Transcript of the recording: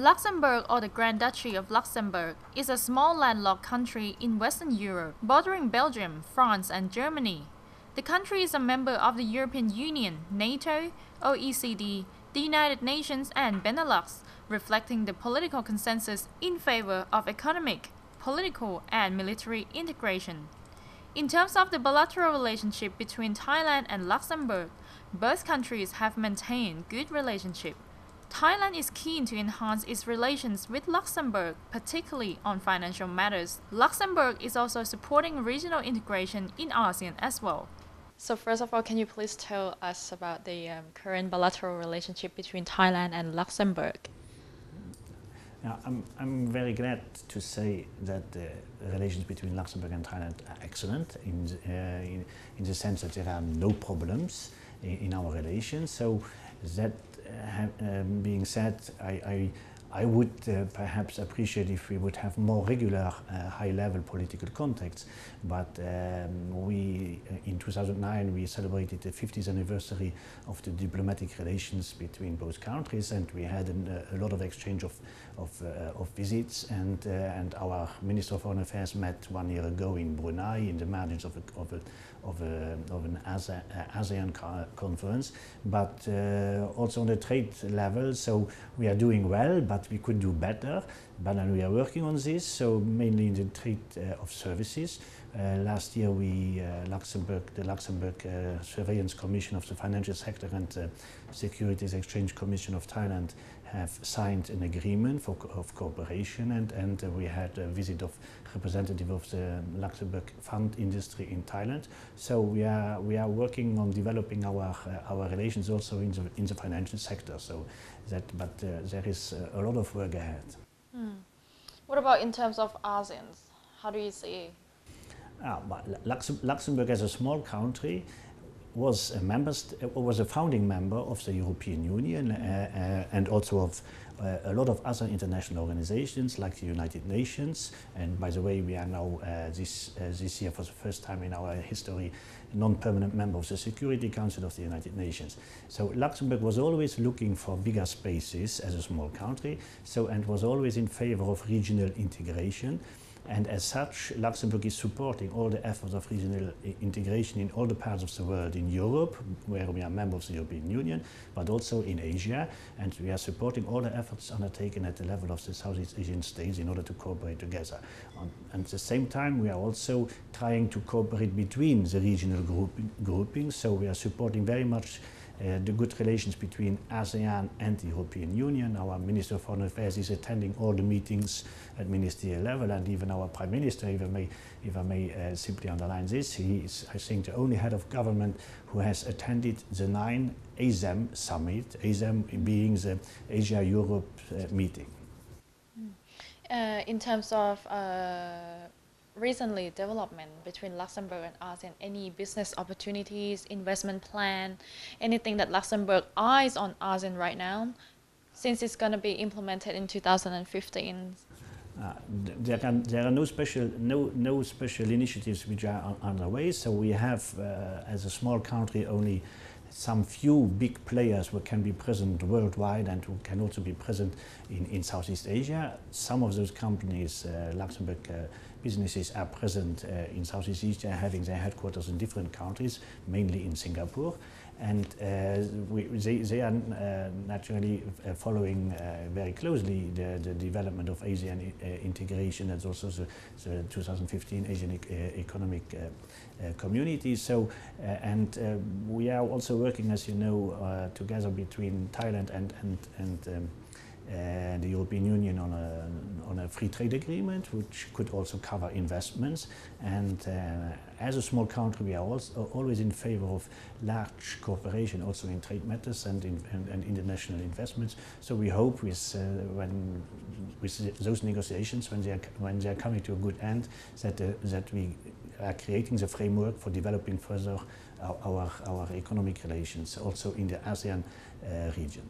Luxembourg, or the Grand Duchy of Luxembourg, is a small landlocked country in Western Europe, bordering Belgium, France, and Germany. The country is a member of the European Union, NATO, OECD, the United Nations, and Benelux, reflecting the political consensus in favor of economic, political, and military integration. In terms of the bilateral relationship between Thailand and Luxembourg, both countries have maintained good relationship. Thailand is keen to enhance its relations with Luxembourg, particularly on financial matters. Luxembourg is also supporting regional integration in ASEAN as well. So first of all, can you please tell us about the current bilateral relationship between Thailand and Luxembourg? I'm very glad to say that the relations between Luxembourg and Thailand are excellent in the sense that there are no problems in our relations. So that being said, I would perhaps appreciate if we would have more regular high-level political contacts. But in 2009 we celebrated the 50th anniversary of the diplomatic relations between both countries, and we had a lot of exchange of visits. And our Minister of Foreign Affairs met 1 year ago in Brunei in the margins of an ASEAN conference, but also on the trade level. So we are doing well, but we could do better. But we are working on this. So mainly in the trade of services. Last year, the Luxembourg Surveillance Commission of the Financial Sector and the Securities Exchange Commission of Thailand have signed an agreement of cooperation, and we had a visit of representative of the Luxembourg fund industry in Thailand. So we are working on developing our relations also in the financial sector. So there is a lot of work ahead. What about in terms of ASEAN? How do you see? Luxembourg, as a small country, was a founding member of the European Union and also of a lot of other international organizations like the United Nations. And by the way, we are now this year for the first time in our history non-permanent member of the Security Council of the United Nations. So Luxembourg was always looking for bigger spaces as a small country, and was always in favor of regional integration. And as such, Luxembourg is supporting all the efforts of regional integration in all the parts of the world, in Europe, where we are members of the European Union, but also in Asia. And we are supporting all the efforts undertaken at the level of the Southeast Asian states in order to cooperate together. And at the same time, we are also trying to cooperate between the regional groupings. So we are supporting very much the good relations between ASEAN and the European Union. Our Minister of Foreign Affairs is attending all the meetings at ministerial level, and even our Prime Minister, if I may simply underline this, he is, I think, the only head of government who has attended the 9 ASEM summit, ASEM being the Asia-Europe meeting. In terms of recently development between Luxembourg and ASEAN, any business opportunities, investment plan, anything that Luxembourg eyes on ASEAN right now, since it's going to be implemented in 2015? There are no special initiatives which are underway. So we have, as a small country, only some few big players who can be present worldwide and who can also be present in Southeast Asia. Some of those companies, Luxembourg businesses, are present in Southeast Asia, having their headquarters in different countries, mainly in Singapore. And they are naturally following very closely the development of ASEAN integration, and also the 2015 Asian Economic Community. So, we are also working, as you know, together between Thailand and the European Union on a free trade agreement, which could also cover investments. And as a small country, we are also always in favor of large cooperation, also in trade matters and international investments. So we hope with those negotiations, when they are coming to a good end, that we are creating the framework for developing further our economic relations, also in the ASEAN region.